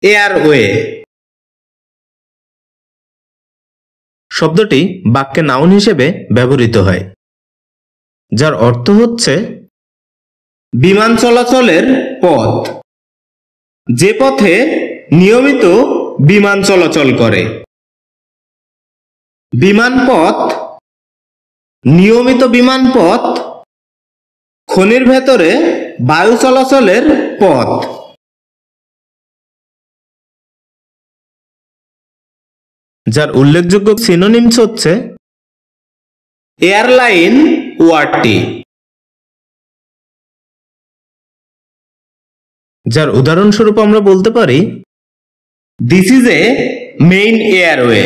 Airway শব্দটি বাক্যে noun হিসেবে ব্যবহৃত হয়, যার অর্থ হচ্ছে বিমান চলাচলের পথ, যে পথে নিয়মিত বিমান চলাচল করে। বিমানপথ, নিয়মিত বিমানপথ, খনির ভেতরে বায়ু চলাচলের পথ। যার উল্লেখযোগ্য সিনোনিমস হচ্ছে এয়ারলাইন ওয়ার্ডটি, যার উদাহরণস্বরূপ আমরা বলতে পারি this is a main airway.